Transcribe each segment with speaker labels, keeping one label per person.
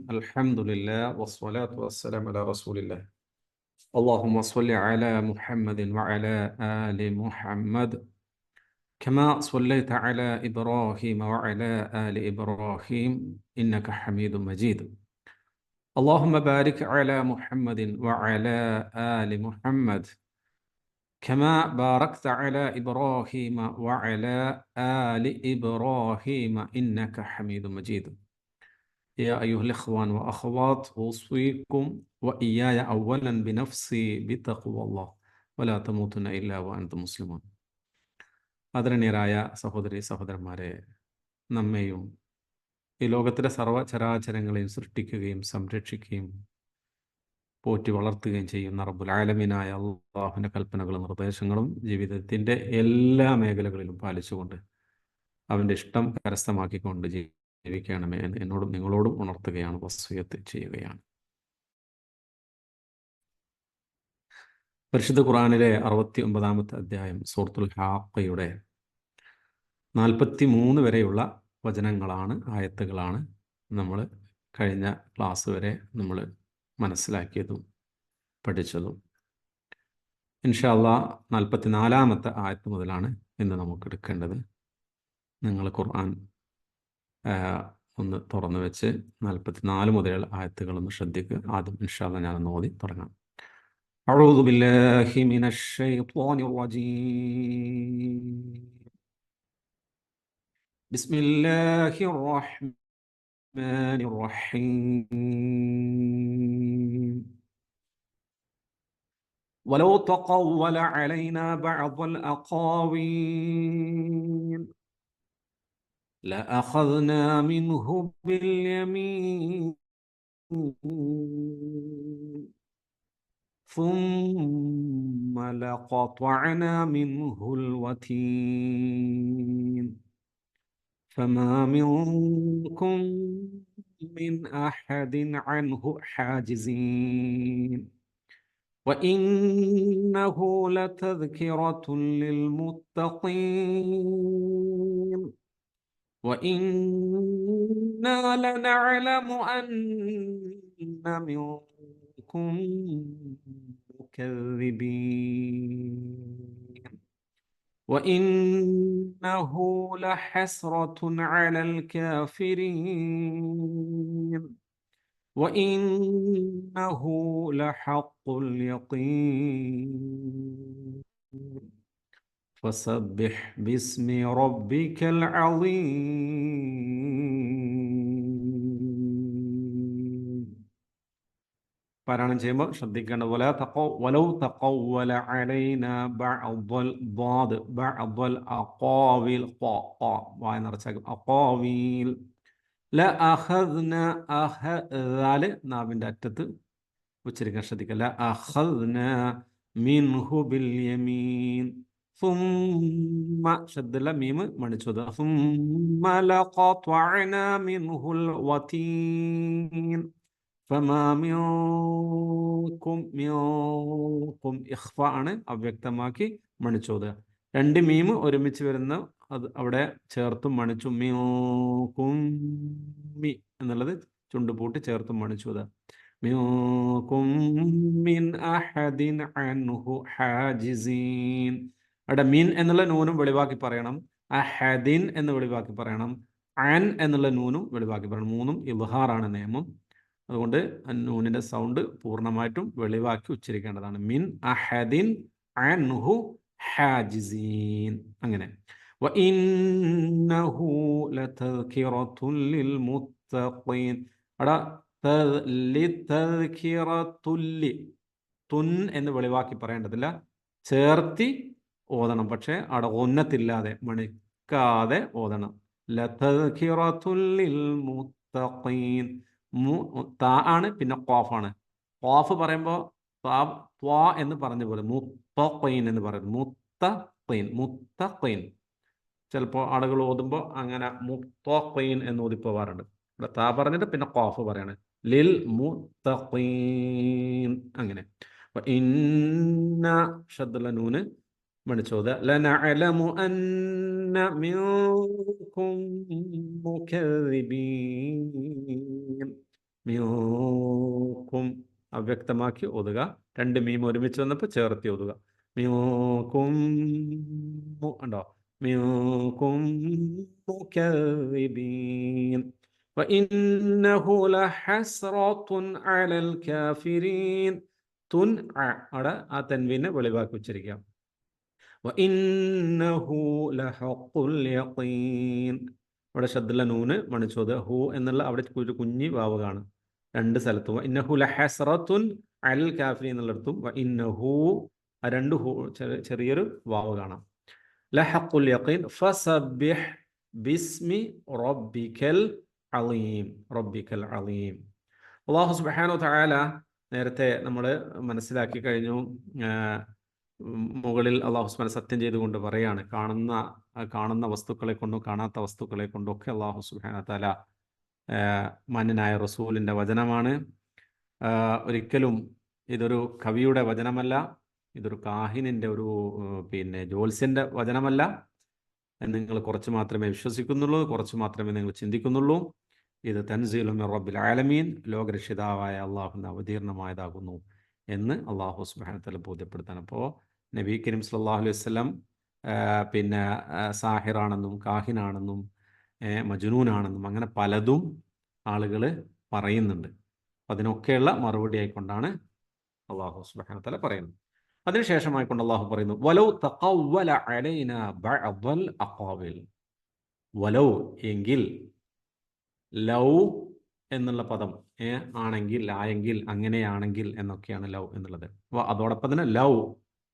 Speaker 1: الحمد لله والصلاة والسلام على رسول الله. اللهم صل على محمد وعلى آل محمد كما صليت على إبراهيم وعلى آل إبراهيم إنك حميد مجيد. اللهم بارك على محمد وعلى آل محمد كما باركت على إبراهيم وعلى آل إبراهيم إنك حميد مجيد. يا أيها الإخوان وأخوات أوصيكم وإياي أولا بنفسي بتقوى الله ولا تموتن إلا وأنتم مسلمون. ആദരണീയരായ സഹോദരി സഹോദരന്മാരെ, നമ്മെയും ഈ ലോകത്തിലെ സർവ്വചരാചരങ്ങളെയും സൃഷ്ടിക്കുകയും സംരക്ഷിക്കുകയും പോറ്റി വളർത്തുകയും ചെയ്യുന്ന റബ്ബുൽ ആലമീനായ അല്ലാഹുവിൻ്റെ കൽപ്പനകളും നിർദ്ദേശങ്ങളും ജീവിതത്തിൻ്റെ എല്ലാ മേഖലകളിലും പാലിച്ചുകൊണ്ട് അവൻ്റെ ഇഷ്ടം കരസ്ഥമാക്കിക്കൊണ്ട് ജീവിക്കണമേ എന്ന് എന്നോടും നിങ്ങളോടും ഉണർത്തുകയാണ്, വസിയത്ത് ചെയ്യുകയാണ്. പരിശുദ്ധ ഖുർആനിലെ 69-ാമത്തെ അധ്യായം സൂറത്തുൽ ഹാഖയുടെ 43 വരെയുള്ള വചനങ്ങളാണ്, ആയത്തുകളാണ് നമ്മൾ കഴിഞ്ഞ ക്ലാസ് വരെ നമ്മൾ മനസ്സിലാക്കിയതും പഠിച്ചതും. ഇൻഷാ അല്ലാഹ് 44-ാമത്തെ ആയത്ത് മുതലാണ് ഇന്ന് നമുക്ക് എടുക്കേണ്ടത്. നിങ്ങൾ ഖുർആൻ ഒന്ന് തുറന്നു വെച്ച് 44 മുതലുള്ള ആയത്തുകളൊന്ന് ശ്രദ്ധിക്കുക. ആദ്യം ഇൻഷാ അല്ലാഹ് ഞാനൊന്ന് ഓതി തുടങ്ങാം. അഊദു ബില്ലാഹി മിനശ് ശൈത്വാനിർ റജീം. ബിസ്മില്ലാഹിർ റഹ്മാനിർ റഹീം. വലൗ തഖവ്വല അലൈനാ ബഅദൽ അഖാവീൽ لأخذنا منه باليمين ثم لقطعنا منه الوتين فما منكم من أحد عنه حاجزين وإنه لتذكرة للمتقين وإنا لنعلم أن منكم مكذبين وإنه لحسرة على الكافرين وإنه لحق اليقين فسبح باسم ربك العظيم. പാരായണം ചെയ്യുമ്പോൾ ശ്രദ്ധിക്കേണ്ട വലൗ തഖവ്വല അലൈന ബഅദൽ ളാദ് ബഅദൽ അഖാവിൽ വായ നിറച്ചാക്കും അഖാവിൽ ലഅഖദ്ന അഹദാല് നാവിൻ്റെ അറ്റത്ത് ഉച്ചരിക്കാൻ ശ്രദ്ധിക്കുക. ലഅഖദ്ന മിൻഹു ബിൽ യമീൻ ثم شدل ميم മണിച്ചത് ثم لقطعنا منه الوتين فما منكم ഇഖ്ഫ ആണ്, അവ്യക്തമാക്കി മണിച്ചോത്. 2 മീം ഒരുമിച്ച് വരുന്ന അത് അവിടെ ചേർത്തും മണിച്ചു. മീക്കും മി എന്നുള്ളത് ചുണ്ടുപൂട്ടി ചേർത്തും മണിച്ചത്. മീക്കും മിൻ അഹദിൻ അൻഹു ഹാജിസീൻ. അവിടെ മീൻ എന്നുള്ള നൂനും വെളിവാക്കി പറയണം, അഹദിൻ എന്ന് വെളിവാക്കി പറയണം, അൻ എന്നുള്ള നൂനും വെളിവാക്കി പറയണം. മൂന്നും ഇദ്ഹാറാണ് നിയമം. അതുകൊണ്ട് നൂനിന്റെ സൗണ്ട് പൂർണ്ണമായിട്ടും വെളിവാക്കി ഉച്ചരിക്കേണ്ടതാണ്. മിൻ അഹദിൻ അൻഹു ഹാജിസീൻ. അങ്ങനെ വഇന്നഹു ലതദ്കിറത്തുൻ ലിൽമുത്തഖീൻ. അവിടെ ലിതദ്കിറത്തുല്ലി തുൻ എന്ന് വെളിവാക്കി പറയേണ്ടതില്ല, ചേർത്തി ഓതണം. പക്ഷെ അവിടെ ഒന്നത്തില്ലാതെ മണിക്കാതെ ഓതണം. ലതദ്കിറത്തുൽ ലിൽമുത്തഖീൻ. താ ആണ്, പിന്നെ ഖാഫാണ്. ഖാഫ് പറയുമ്പോൾ ത്വാ എന്ന് പറഞ്ഞ പോലെ മുത്തഖീൻ എന്ന് പറയുന്നത്. മുത്തഖീൻ ചിലപ്പോൾ ആളുകൾ ഓതുമ്പോൾ അങ്ങനെ മുത്തഖീൻ എന്ന് ഓതിപ്പോവാറുണ്ട്. ഇവിടെ താ പറഞ്ഞിട്ട് പിന്നെ ഖാഫ് പറയാണ്. ലിൽ മുത്തഖീൻ. അങ്ങനെ ഇന്ന ഷദ്ദുൽ നൂന് മണിച്ചോത്. ലനഅലമു അന്ന മിൻകും മുകദ്ദിബീൻ. മിൻകും അവ്യക്തമാക്കി ഓതുക. 2 മീം ഒരുമിച്ച് വന്നപ്പോൾ ചേർത്തി ഓതുക. മിൻകും ഉണ്ടോ? മിൻകും മുകദ്ദിബീൻ വഇന്നഹു ലഹസ്റത്തുൻ അലൽ കാഫിരീൻ. തുൻ അവിടെ ആ തൻവീനെ വെളിവാക്കി ഉച്ചരിക്കാം. വഇന്നഹു ലഹഖുൽ യഖീൻ. അവിടെ ശദ്ദുള്ള നൂന് മണിച്ചോത്. ഹു എന്നുള്ള അവിടെ ഒരു കുഞ്ഞി വാവ് കാണും 2 സ്ഥലത്തും. ഇന്നഹു ലഹസ്റത്തുൻ അൽ കാഫിരീൻ എന്നുള്ളിടത്തും ഇന്നഹു ആ 2 ഹു ചെറിയൊരു വാവ് കാണാം. ലഹഖുൽ യഖീൻ ഫസബ്ബിഹ് ബിസ്മി റബ്ബിക്കൽ അലീം. റബ്ബിക്കൽ അലീം. അല്ലാഹു സുബ്ഹാനഹു വ തആല നേരത്തെ നമ്മൾ മനസ്സിലാക്കി കഴിഞ്ഞു. മുകളിൽ അല്ലാഹു സുബ്ഹാനഹു സത്യം ചെയ്തുകൊണ്ട് പറയാണ്, കാണുന്ന വസ്തുക്കളെ കൊണ്ടും കാണാത്ത വസ്തുക്കളെ കൊണ്ടും ഒക്കെ അല്ലാഹു സുബ്ഹാനഹു തആല മാന്യനായ റസൂലിൻ്റെ വചനമാണ്. ഒരിക്കലും ഇതൊരു കവിയുടെ വചനമല്ല, ഇതൊരു കാഹിനിൻ്റെ ഒരു ജ്യോത്സ്യൻ്റെ വചനമല്ല എന്ന് നിങ്ങൾ കുറച്ച് മാത്രമേ വിശ്വസിക്കുന്നുള്ളൂ, കുറച്ച് മാത്രമേ നിങ്ങൾ ചിന്തിക്കുന്നുള്ളൂ. ഇത് തൻസീലു മിർ റബ്ബിൽ ആലമീൻ, ലോകരക്ഷിതാവായ അള്ളാഹുവിൻ്റെ അവതീർണമായതാകുന്നു എന്ന് അള്ളാഹു സുബ്ഹാനഹു തആല ബോധ്യപ്പെടുത്താൻ. അപ്പോൾ നബി കരീം സല്ലല്ലാഹു അലൈഹി വസല്ലം സാഹിറാണെന്നും കാഹിനാണെന്നും മജ്നൂനാണെന്നും അങ്ങനെ പലതും ആളുകൾ പറയുന്നുണ്ട്. അതിനൊക്കെയുള്ള മറുപടി ആയിക്കൊണ്ടാണ് അള്ളാഹു സുബ്ഹാനഹു തആല പറയുന്നത്. അതിനുശേഷമായിക്കൊണ്ട് അള്ളാഹു പറയുന്നു, വലൗ തഖവ്വല അലൈനാ ബഅദൽ അഖാവിൽ. വലൗ എങ്കിൽ, ലൗ എന്നുള്ള പദം ആണെങ്കിൽ, ആയെങ്കിൽ, അങ്ങനെയാണെങ്കിൽ എന്നൊക്കെയാണ് ലൗ എന്നുള്ളത്. അതോടൊപ്പം തന്നെ ലൗ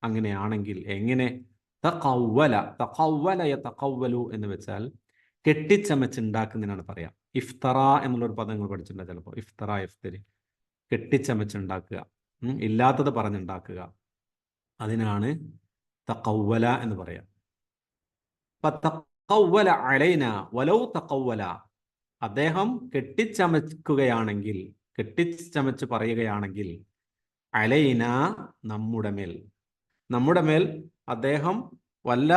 Speaker 1: അങ്ങനെയാണെങ്കിൽ, എങ്ങനെ, തഖവ്വല, തഖവ്വല യതഖവ്വലു എന്ന് വെച്ചാൽ കെട്ടിച്ചമച്ചുണ്ടാക്കുന്നതിനാണ് പറയാം. ഇഫ്തറ എന്നുള്ളൊരു പദം നിങ്ങൾ പഠിച്ചിട്ടുണ്ട് ചിലപ്പോൾ. ഇഫ്തറ, ഇഫ്തരി, കെട്ടിച്ചമച്ചുണ്ടാക്കുക, ഇല്ലാത്തത് പറഞ്ഞുണ്ടാക്കുക, അതിനാണ് തഖവ്വല എന്ന് പറയാം. തഖവ്വല അലൈന, വലൗ തഖവ്വല, അദ്ദേഹം കെട്ടിച്ചമക്കുകയാണെങ്കിൽ, കെട്ടിച്ചമച്ച് പറയുകയാണെങ്കിൽ, അലൈന നമ്മുടെ മേൽ അദ്ദേഹം വല്ല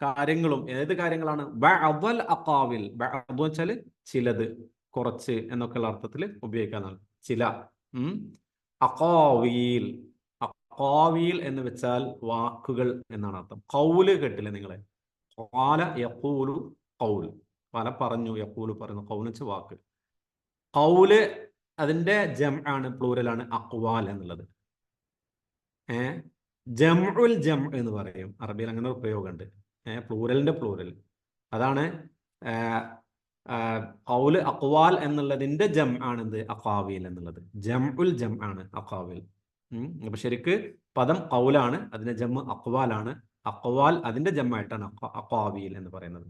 Speaker 1: കാര്യങ്ങളും, ഏത് കാര്യങ്ങളാണ്, ബഅദൽ അഖാവിൽ, ബഅദ് വെച്ചാൽ ചിലത്, കുറച്ച് എന്നൊക്കെയുള്ള അർത്ഥത്തിൽ ഉപയോഗിക്കാനാണ് ചില. അഖാവീൽ, അഖാവീൽ എന്ന് വെച്ചാൽ വാക്കുകൾ എന്നാണ് അർത്ഥം. ഖൗല് കേട്ടില്ലേ നിങ്ങളെ? ഖാല യഖൂലു ഖൗൽ, പല പറഞ്ഞു, യഖൂലു പറയുന്നു, ഖൗൽ വെച്ചാൽ വാക്ക്. ഖൗല് അതിന്റെ ജംആണ്, പ്ലൂറലാണ് അഖ്വാൽ എന്നുള്ളത്. ജംഉൽ ജം എന്ന് പറയും അറബിയിൽ, അങ്ങനെ ഒരു പ്രയോഗമുണ്ട്. പ്ലൂറലിന്റെ പ്ലൂറൽ, അതാണ് ഖൗല്. അഖ്വാൽ എന്നുള്ളതിന്റെ ജം ആണ് എന്ത്? അഖാവീൽ എന്നുള്ളത്. ജംഉൽ ജം ആണ് അഖാവീൽ. അപ്പൊ ശരിക്ക് പദം ഖൗലാണ്, അതിന്റെ ജം അഖ്വാലാണ്. അഖ്വാൽ അതിന്റെ ജമ്മായിട്ടാണ് അഖാവീൽ എന്ന് പറയുന്നത്.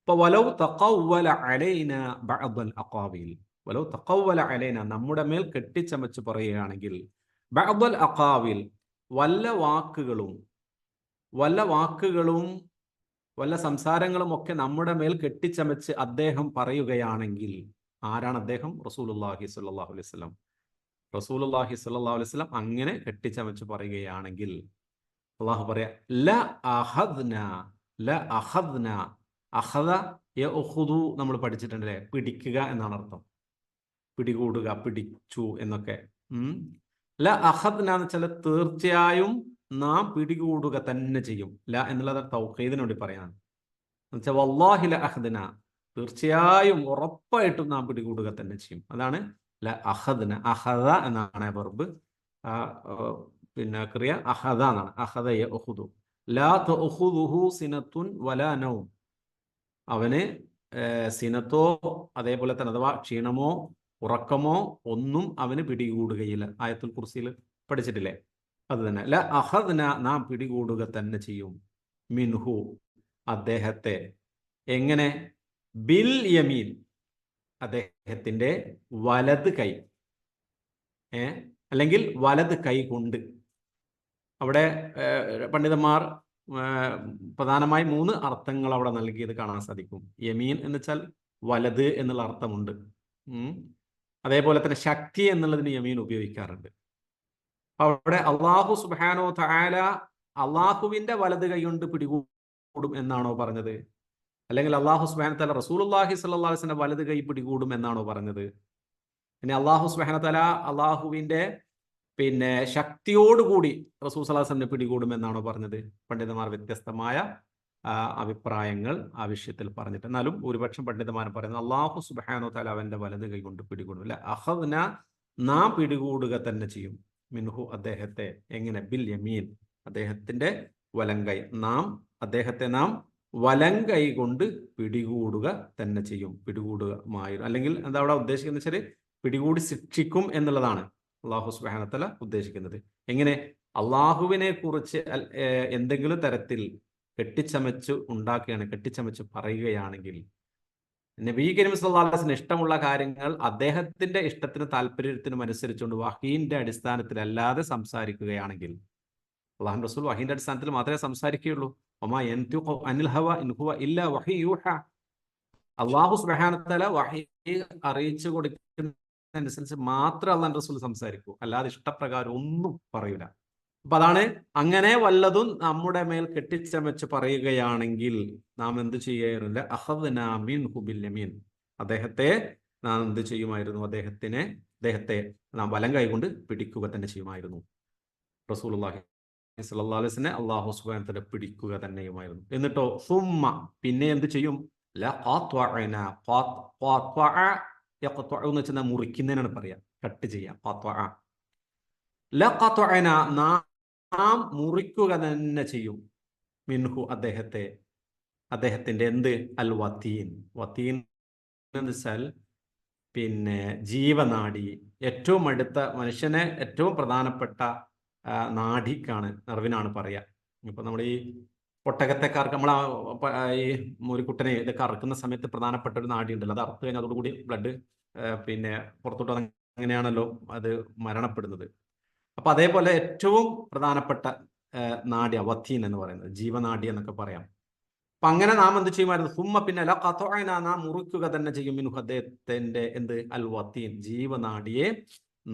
Speaker 1: അപ്പൊ വലൗ തഖവ്വല അലൈന ബഅദൽ അഖാവീൽ, വലൗ തഖവ്വല അലൈന, നമ്മുടെ മേൽ കെട്ടിച്ചമച്ച് പറയുകയാണെങ്കിൽ, ബഅദൽ അഖാവീൽ, വല്ല വാക്കുകളും വല്ല സംസാരങ്ങളും ഒക്കെ നമ്മുടെ മേൽ കെട്ടിച്ചമച്ച് അദ്ദേഹം പറയുകയാണെങ്കിൽ, ആരാണ് അദ്ദേഹം? റസൂലുള്ളാഹി സ്വല്ലല്ലാഹു അലൈഹി വസല്ലം. റസൂലുള്ളാഹി സ്വല്ലല്ലാഹു അലൈഹി വസല്ലം അങ്ങനെ കെട്ടിച്ചമച്ച് പറയുകയാണെങ്കിൽ അള്ളാഹു പറയാ, ല അഖദ്ന. അഖദ യഖുദു നമ്മൾ പഠിച്ചിട്ടുണ്ടല്ലേ, പിടിക്കുക എന്നാണ് അർത്ഥം. പിടികൂടുക, പിടിച്ചു എന്നൊക്കെ. ല അഖദ്ന എന്ന് വെച്ചാൽ തീർച്ചയായും നാം പിടികൂടുക തന്നെ ചെയ്യും. ല എന്നുള്ളത് തൗഖീദിന് വേണ്ടി പറയാനാണ്. എന്നുവെച്ചാൽ വല്ലാഹി ല അഖദ്ന, തീർച്ചയായും ഉറപ്പായിട്ടും നാം പിടികൂടുക തന്നെ ചെയ്യും. അതാണ് ല അഖദ്ന. അഖദ എന്നാണ് വെർബ്. ക്രിയ അഖദ എന്നാണ്. അഖദ യഖുദു. ലാ തഖുദുഹു സിനത്തുൻ വലാ നൗം, അവന് സിനത്തോ അതേപോലെ തന്നെ അഥവാ ക്ഷീണമോ ഉറക്കമോ ഒന്നും അവന് പിടികൂടുകയില്ല. ആയത്തുൽ കുർസിയിൽ പഠിച്ചിട്ടില്ലേ? അത് തന്നെ. ല അഖദ്ന, നാം പിടികൂടുക തന്നെ ചെയ്യും. മിൻഹു, അദ്ദേഹത്തെ. എങ്ങനെ? ബിൽ യമീൻ, അദ്ദേഹത്തിന്റെ വലത് കൈ, അല്ലെങ്കിൽ വലത് കൈ കൊണ്ട്. അവിടെ പണ്ഡിതന്മാർ പ്രധാനമായി 3 അർത്ഥങ്ങൾ അവിടെ നൽകിയത് കാണാൻ സാധിക്കും. യമീൻ എന്ന് വെച്ചാൽ വലത് എന്നുള്ള അർത്ഥമുണ്ട്. അതേപോലെ തന്നെ ശക്തി എന്നുള്ളതിന് യമീൻ ഉപയോഗിക്കാറുണ്ട്. അവിടെ അള്ളാഹു സുബ്ഹാനഹു വ തആല അള്ളാഹുവിന്റെ വലത് കൈ കൊണ്ട് പിടികൂടും എന്നാണോ പറഞ്ഞത്? അല്ലെങ്കിൽ അള്ളാഹു സുബ്ഹാനഹു വ തആല റസൂലുള്ളാഹി സ്വല്ലല്ലാഹു അലൈഹി വസല്ലം വലത് കൈ പിടികൂടും എന്നാണോ പറഞ്ഞത്? ഇനി അള്ളാഹു സുബ്ഹാനഹു വ തആല അള്ളാഹുവിന്റെ പിന്നെ ശക്തിയോടുകൂടി റസൂൽ സ്വല്ലല്ലാഹു അലൈഹി വസല്ലം പിടികൂടുമെന്നാണോ പറഞ്ഞത്? പണ്ഡിതന്മാർ വ്യത്യസ്തമായ അഭിപ്രായങ്ങൾ ആ വിഷയത്തിൽ പറഞ്ഞിട്ട്, എന്നാലും ഭൂരിപക്ഷം പണ്ഡിതന്മാർ പറയുന്നത് അള്ളാഹു സുബ്ഹാനഹു വ തആല അവന്റെ വലത് കൈ കൊണ്ട് പിടികൂടും. അല്ല, അഖദ്ന, നാം പിടികൂടുക തന്നെ ചെയ്യും, മിൻഹു അദ്ദേഹത്തെ. എങ്ങനെ? ബിൽ യമീൻ, അദ്ദേഹത്തിന്റെ വലങ്കൈ. അദ്ദേഹത്തെ നാം വലങ്കൈ കൊണ്ട് പിടികൂടുക തന്നെ ചെയ്യും. പിടികൂടുകമായിരുന്നു, അല്ലെങ്കിൽ എന്താ അവിടെ ഉദ്ദേശിക്കുന്നത് വെച്ചാൽ പിടികൂടി ശിക്ഷിക്കും എന്നുള്ളതാണ് അള്ളാഹു സുബ്ഹാനഹു വ തആല ഉദ്ദേശിക്കുന്നത്. എങ്ങനെ? അള്ളാഹുവിനെ കുറിച്ച് എന്തെങ്കിലും തരത്തിൽ കെട്ടിച്ചമച്ച് പറയുകയാണെങ്കിൽ, നബി കരീം സല്ലല്ലാഹു അലൈഹി വസല്ലം ഇഷ്ടമുള്ള കാര്യങ്ങൾ അദ്ദേഹത്തിന്റെ ഇഷ്ടത്തിനും താല്പര്യത്തിനും അനുസരിച്ചുകൊണ്ട് വഹീന്റെ അടിസ്ഥാനത്തിലല്ലാതെ സംസാരിക്കുകയാണെങ്കിൽ, അള്ളാഹു റസൂൽ വഹീന്റെ അടിസ്ഥാനത്തിൽ മാത്രമേ സംസാരിക്കുകയുള്ളൂ. വമാ യൻതിഖു അനിൽ ഹവ ഇൻ ഹുവ ഇല്ലാ വഹ്യു യൂഹാ. അള്ളാഹു സുബ്ഹാനഹു വ തആല വഹീ അറിയിച്ചു കൊടുക്കുന്നതനുസരിച്ച് മാത്രമേ അള്ളാഹു റസൂൽ സംസാരിക്കൂ, അല്ലാതെ ഇഷ്ടപ്രകാരം ഒന്നും പറയൂല. അപ്പൊ അതാണ്, അങ്ങനെ വല്ലതും നമ്മുടെ മേൽ കെട്ടിച്ചമച്ച് പറയുകയാണെങ്കിൽ നാം എന്ത് ചെയ്യാറില്ല? അഖദ്നാ മിൻഹു ബിൽ യമീൻ, അദ്ദേഹത്തെ നാം എന്ത് ചെയ്യുമായിരുന്നു? അദ്ദേഹത്തെ നാം വലം കൈകൊണ്ട് പിടിക്കുക തന്നെ ചെയ്യുമായിരുന്നു. റസൂലുള്ളാഹി സ്വല്ലല്ലാഹു അലൈഹി വസല്ലം അല്ലാഹു സുബ്ഹാനഹു വ തആല പിടിക്കുക തന്നെയുമായിരുന്നു. എന്നിട്ടോ സുമ്മ, പിന്നെ എന്ത് ചെയ്യും? ലഖത്വഅന, ഖത്വഅ യഖ്ത്വഉ എന്ന് വെച്ചാൽ മുറിക്കുന്നതിനാണ് പറയാ, കട്ട് ചെയ്യാം. ഖത്വഅ ലഖത്വഅന, നാം മുറിക്കുക തന്നെ ചെയ്യും, മിൻഹു അദ്ദേഹത്തിന്റെ എന്ത്? അൽ വതീൻ. വതീൻ എന്ന് വെച്ചാൽ പിന്നെ ജീവനാഡി, ഏറ്റവും അടുത്ത മനുഷ്യനെ ഏറ്റവും പ്രധാനപ്പെട്ട നാഡിക്കാണ്, നെർവിനാണ് പറയാ. ഇപ്പൊ നമ്മൾ ഈ ഒട്ടകത്തെക്കാർക്ക് നമ്മൾ ഈ മുരിക്കുട്ടനെ ഇതൊക്കെ അറക്കുന്ന സമയത്ത് പ്രധാനപ്പെട്ട ഒരു നാഡി ഉണ്ടല്ലോ, അത് അറുത്ത് കഴിഞ്ഞാൽ അതോടുകൂടി ബ്ലഡ് പിന്നെ പുറത്തോട്ട് അങ്ങനെയാണല്ലോ അത് മരണപ്പെടുന്നത്. അപ്പൊ അതേപോലെ ഏറ്റവും പ്രധാനപ്പെട്ട നാഡി വത്തീൻ എന്ന് പറയുന്നത്, ജീവനാഡി എന്നൊക്കെ പറയാം. അപ്പൊ അങ്ങനെ നാം എന്ത് ചെയ്യുമായിരുന്നു? സുമ്മ, പിന്നെ ലഖത്വഅന, നാം മുറിക്കുക തന്നെ ചെയ്യും, മിൻഹു അദ്ദേഹത്തിന്റെ എന്ത്? അൽ വത്തീൻ, ജീവനാഡിയെ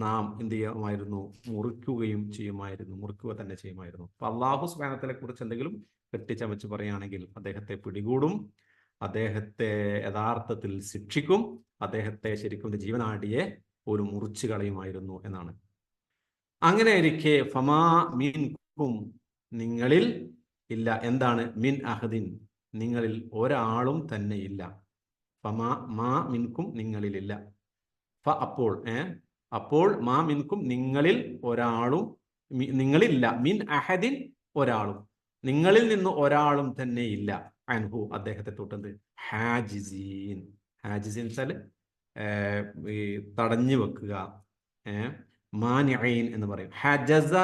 Speaker 1: നാം എന്ത് ചെയ്യുമായിരുന്നു? മുറിക്കുക തന്നെ ചെയ്യുമായിരുന്നു. അപ്പൊ അള്ളാഹു സുബ്ഹാനഹു വ തആലയെ കുറിച്ച് എന്തെങ്കിലും കെട്ടിച്ചമച്ച് പറയുകയാണെങ്കിൽ അദ്ദേഹത്തെ പിടികൂടും, അദ്ദേഹത്തെ യഥാർത്ഥത്തിൽ ശിക്ഷിക്കും, അദ്ദേഹത്തെ ശരിക്കും ജീവനാഡിയെ ഒരു മുറിച്ചു കളയുമായിരുന്നു എന്നാണ്. അങ്ങനെ ഇരിക്കെ ഫമാ മിൻകും, നിങ്ങളിൽ ഇല്ല. എന്താണ്? മിൻ അഹദിൻ, നിങ്ങളിൽ ഒരാളും തന്നെ ഇല്ല. ഫമാ, മാ മിൻകും, നിങ്ങളിലില്ല. അപ്പോൾ മാ മിൻകും, നിങ്ങളിൽ ഒരാളും, നിങ്ങളില്ല. മിൻ അഹദിൻ, ഒരാളും, നിങ്ങളിൽ നിന്ന് ഒരാളും തന്നെ ഇല്ല. അൻഹു, അദ്ദേഹത്തെ തൊട്ടത്. ഹാജിസീൻ, ഹാജിസീൻ വെച്ചാൽ തടഞ്ഞു വെക്കുക. മാനിഈൻ എന്ന് പറയും. ഹജസ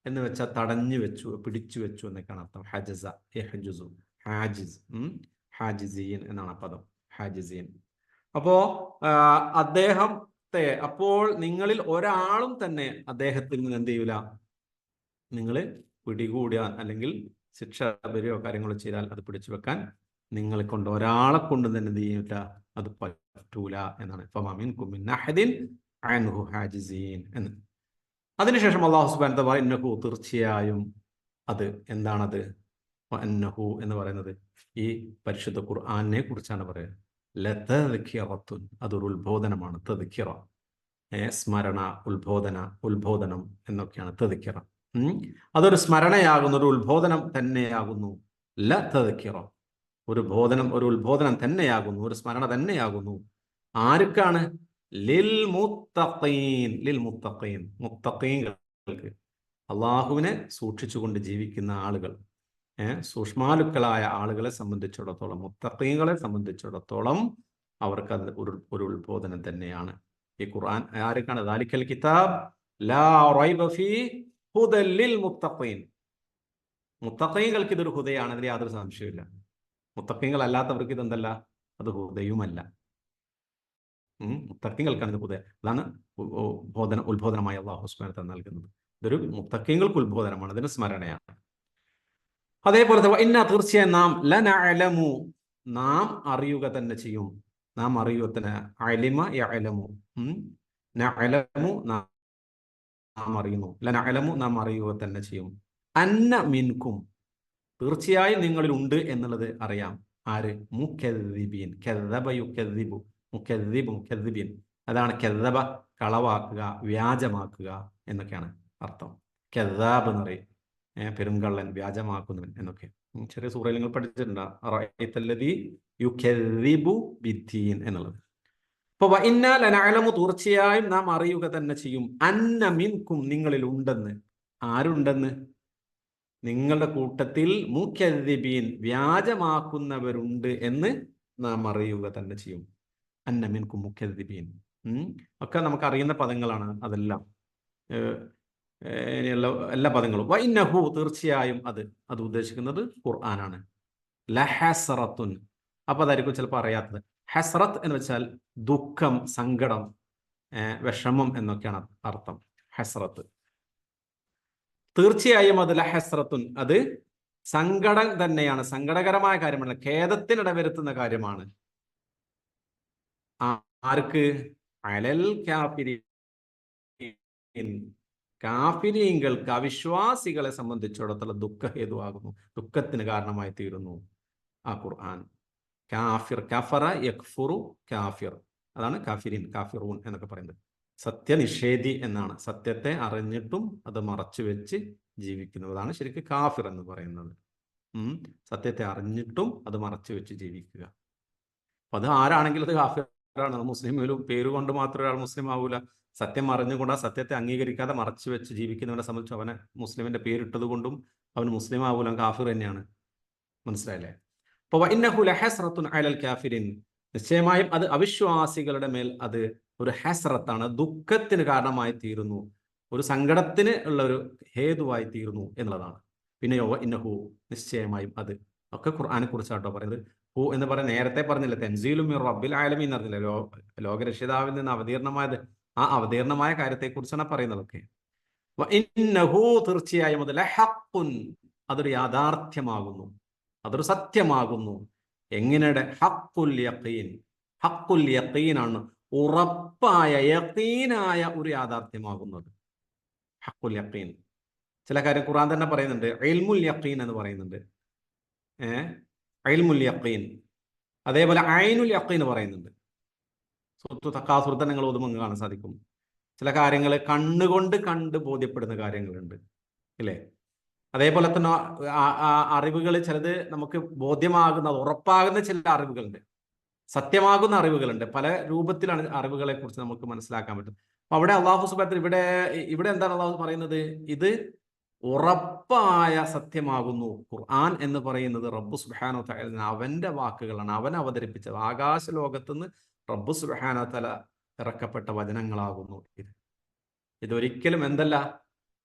Speaker 1: എന്ന് വെച്ചാൽ തടഞ്ഞു വെച്ചു, പിടിച്ചു വെച്ചു എന്നൊക്കെയാണ് അർത്ഥം. ഹജസ, യഹ്ജുസു, ഹാജിസ്, ഹാജിസീൻ എന്നാണ് പദം, ഹാജിസീൻ. അപ്പോ അദ്ദേഹത്തെ, അപ്പോൾ നിങ്ങളിൽ ഒരാളും തന്നെ അദ്ദേഹത്തിൽ നിന്ന് എന്ത് ചെയ്യൂല? നിങ്ങൾ പിടികൂടിയാൽ അല്ലെങ്കിൽ ശിക്ഷ വരികയോ കാര്യങ്ങളോ ചെയ്താൽ അത് പിടിച്ചു വെക്കാൻ നിങ്ങളെ കൊണ്ട്, ഒരാളെ കൊണ്ട് തന്നെ എന്ത് ചെയ്യൂല? അത് പറ്റൂല എന്നാണ്. ഫമാ മിൻകും മിൻ അഹദിൻ അൻഹു ഹാജിസീൻ എന്ന്. അതിനുശേഷം അല്ലാഹു സുബ്ഹാനഹു വ തആല ഇന്നഹു, തീർച്ചയായും അത്. എന്താണത്? അന്നഹു എന്ന് പറയുന്നത് ഈ പരിശുദ്ധ ഖുർആനെ കുറിച്ചാണ് പറയുന്നത്. ലതദ്കിറത്തുൻ, അതൊരു ഉത്ബോധനമാണ്. തദ്കിറ, സ്മരണ, ഉത്ബോധനം എന്നൊക്കെയാണ് തദ്കിറ. അതൊരു സ്മരണയാകുന്നു, ഒരു ഉത്ബോധനം തന്നെയാകുന്നു. ലതദ്കിറ, ഒരു ഉത്ബോധനം തന്നെയാകുന്നു, ഒരു സ്മരണ തന്നെയാകുന്നു. ആർക്കാണ്? ലിൽ മുത്തഖീൻ, മുത്തഖീങ്ങൾക്ക്, അള്ളാഹുവിനെ സൂക്ഷിച്ചുകൊണ്ട് ജീവിക്കുന്ന ആളുകൾ, സൂക്ഷ്മാലുക്കളായ ആളുകളെ സംബന്ധിച്ചിടത്തോളം, മുത്തഖീങ്ങളെ സംബന്ധിച്ചിടത്തോളം അവർക്കത് ഒരു ഉത്ബോധനം തന്നെയാണ് ഈ ഖുർആൻ. ആർക്കാണ്? ദാലിക്കൽ കിതാബ് ലാ റൈബ ഫീ ഹുദൽ ലിൽ മുത്തഖീൻ. മുത്തഖീങ്ങൾക്ക് ഇതൊരു ഹുദയാണ്, അതിൽ യാതൊരു സംശയമില്ല. മുത്തഖീങ്ങൾ അല്ലാത്തവർക്ക് ഇതെന്തല്ല, അത് ഹുദയുമല്ല. മുത്തഖീങ്ങൾക്കാണ് ഇത് ഹുദ. അതാണ് ഉത്ബോധനമായി അല്ലാഹു സുബ്ഹാനഹു വ തആല നൽകുന്നത്. ഇതൊരു മുത്തഖീങ്ങൾക്ക് ഉത്ബോധനമാണ്, അതിന് സ്മരണയാണ്. അതേപോലെ തീർച്ചയായും നാം ലനഅലമു, നാം അറിയുക തന്നെ ചെയ്യും. നാം അറിയുക തന്നെ. അലിമ യഅലമു, നഅലമു, നാം അറിയുന്നു. ലനഅലമു, നാം അറിയുക തന്നെ ചെയ്യും. അന്ന മിൻകും, തീർച്ചയായും നിങ്ങളിൽ ഉണ്ട് എന്നുള്ളത് അറിയാം. ആര്? മുകദ്ദിബീൻ, കദ്ദബ യുകദ്ദിബു, മുകദ്ദിബീൻ, അതാണ് കെദബ, കളവാക്കുക, വ്യാജമാക്കുക എന്നൊക്കെയാണ് അർത്ഥം. കെദാബ് എന്ന് പറയും, പെരുങ്കള്ളൻ, വ്യാജമാക്കുന്നവൻ എന്നൊക്കെ. ചെറിയ സൂറയിൽ നിങ്ങൾ പഠിച്ചിട്ടുണ്ടോ റഅയ്തല്ലദീ യുകദ്ദിബു ബിദ്ദീൻ എന്നുള്ളത്. അപ്പൊ വഇന്നാ ലനഅലമു, തീർച്ചയായും നാം അറിയുക തന്നെ ചെയ്യും, അന്ന മിൻകും, നിങ്ങളിൽ ഉണ്ടെന്ന്. ആരുണ്ടെന്ന്? നിങ്ങളുടെ കൂട്ടത്തിൽ മുകദ്ദിബീൻ, വ്യാജമാക്കുന്നവരുണ്ട് എന്ന് നാം അറിയുക തന്നെ ചെയ്യും. അന്ന മിൻകും മുകദ്ദിബീൻ ഒക്കെ നമുക്ക് അറിയുന്ന പദങ്ങളാണ് അതെല്ലാം, ഇനിയുള്ള എല്ലാ പദങ്ങളും. വഇന്നഹു, തീർച്ചയായും അത് ഉദ്ദേശിക്കുന്നത് ഖുർആനാണ്. ലഹസ്റത്തുൻ, അപ്പൊ അതായിരിക്കും ചിലപ്പോൾ അറിയാത്തത്. ഹസ്രത്ത് എന്ന് വെച്ചാൽ ദുഃഖം, സങ്കടം, വിഷമം എന്നൊക്കെയാണ് അർത്ഥം. ഹസ്രത്ത്, തീർച്ചയായും അത് ലഹസ്രത്തുൻ, അത് സങ്കടം തന്നെയാണ്, സങ്കടകരമായ കാര്യമല്ല, ഖേദത്തിനിടവരുത്തുന്ന കാര്യമാണ്. ആർക്ക്? അലൽ കാഫിരീൻ, കാഫിരീങ്ങൾക്ക്, അവിശ്വാസികളെ സംബന്ധിച്ചിടത്തോളം ദുഃഖഹേതുവാകുന്നു, ദുഃഖത്തിന് കാരണമായി തീരുന്നു ആ ഖുർആൻ. കാഫിർ, കഫറ യക്ഫുറു, കാഫിർ, അതാണ് കാഫിരീൻ, കാഫിറൂൻ എന്നൊക്കെ പറയുന്നത്. സത്യനിഷേധി എന്നാണ്, സത്യത്തെ അറിഞ്ഞിട്ടും അത് മറച്ചു വെച്ച് ജീവിക്കുന്നതാണ് ശരിക്കും കാഫിർ എന്ന് പറയുന്നത്. സത്യത്തെ അറിഞ്ഞിട്ടും അത് മറച്ചു വെച്ച് ജീവിക്കുക. അപ്പൊ അത് ആരാണെങ്കിലും അത് കാഫിറാണ്. മുസ്ലിമിലും പേരുകൊണ്ട് മാത്രം ഒരാൾ മുസ്ലിം ആവൂല. സത്യം അറിഞ്ഞുകൊണ്ട് ആ സത്യത്തെ അംഗീകരിക്കാതെ മറച്ചു വെച്ച് ജീവിക്കുന്നവനെ സംബന്ധിച്ച് അവനെ മുസ്ലിമിന്റെ പേരിട്ടത് കൊണ്ടും അവൻ മുസ്ലിം ആവൂല, കാഫിർ തന്നെയാണ്. മനസ്സിലായില്ലേ? അപ്പൊ വഇന്നഹു ലഹസ്റത്തുൻ അലൽ കാഫിരിൻ, നിശ്ചയമായും അത് അവിശ്വാസികളുടെ മേൽ അത് ഒരു ഹസ്രത്താണ്, ദുഃഖത്തിന് കാരണമായി തീരുന്നു, ഒരു സങ്കടത്തിന് ഉള്ള ഒരു ഹേതുവായി തീരുന്നു എന്നുള്ളതാണ്. പിന്നെയോ ഇന്നഹു, നിശ്ചയമായും അത്, ഒക്കെ ഖുർആനെ കുറിച്ചാട്ടോ പറയുന്നത്. ഹു എന്ന് പറയാൻ നേരത്തെ പറഞ്ഞില്ല, തൻസീലും മിർ റബ്ബിൽ ആലമീൻ എന്ന് പറഞ്ഞില്ല, ലോകരക്ഷിതാവിൽ നിന്ന് അവതീർണമായത്, ആ അവതീർണമായ കാര്യത്തെ കുറിച്ചാണ് പറയുന്നതൊക്കെ. ഇന്നഹു, തീർച്ചയായും അത് ലഹഖുൻ, അതൊരു യാഥാർത്ഥ്യമാകുന്നു, അതൊരു സത്യമാകുന്നു. എങ്ങനെയുടെ? ഹഖുൽ യഖീൻ, ഹഖുൽ യഖീനാണ്, ഉറപ്പായ യഖീനായ ഒരു യാഥാർത്ഥ്യമാകുന്നത്. ഹഖുൽ യഖീൻ, ചില കാര്യം ഖുർആൻ തന്നെ പറയുന്നുണ്ട്, ഇൽമുൽ യഖീൻ എന്ന് പറയുന്നുണ്ട്. ഇൽമുൽ യഖീൻ, അതേപോലെ ഐനുൽ യഖീൻ പറയുന്നുണ്ട്. സൂറത്തു തകാസുർ തന്നെ നിങ്ങൾ ഓതുമ്പോൾ കാണാൻ സാധിക്കും. ചില കാര്യങ്ങൾ കണ്ണുകൊണ്ട് കണ്ട് ബോധ്യപ്പെടുന്ന കാര്യങ്ങളുണ്ട്, ഇല്ലേ? അതേപോലെ തന്നെ അറിവുകൾ ചിലത് നമുക്ക് ബോധ്യമാകുന്ന, ഉറപ്പാകുന്ന ചില അറിവുകളുണ്ട്, സത്യമാകുന്ന അറിവുകളുണ്ട്. പല രൂപത്തിലാണ് അറിവുകളെ കുറിച്ച് നമുക്ക് മനസ്സിലാക്കാൻ പറ്റും. അപ്പൊ അവിടെ അള്ളാഹു സുബ്ഹാനഹു ഇവിടെ എന്താണ് അള്ളാഹു പറയുന്നത്? ഇത് ഉറപ്പായ സത്യമാകുന്നു. ഖുർആൻ എന്ന് പറയുന്നത് റബ്ബ് സുബ്ഹാനഹു വ തആല അവന്റെ വാക്കുകളാണ്, അവൻ അവതരിപ്പിച്ചത്. ആകാശ ലോകത്തുനിന്ന് റബ്ബ് സുബ്ഹാനഹു വ തആല ഇറക്കപ്പെട്ട വചനങ്ങളാകുന്നു ഇതൊരിക്കലും എന്തല്ല,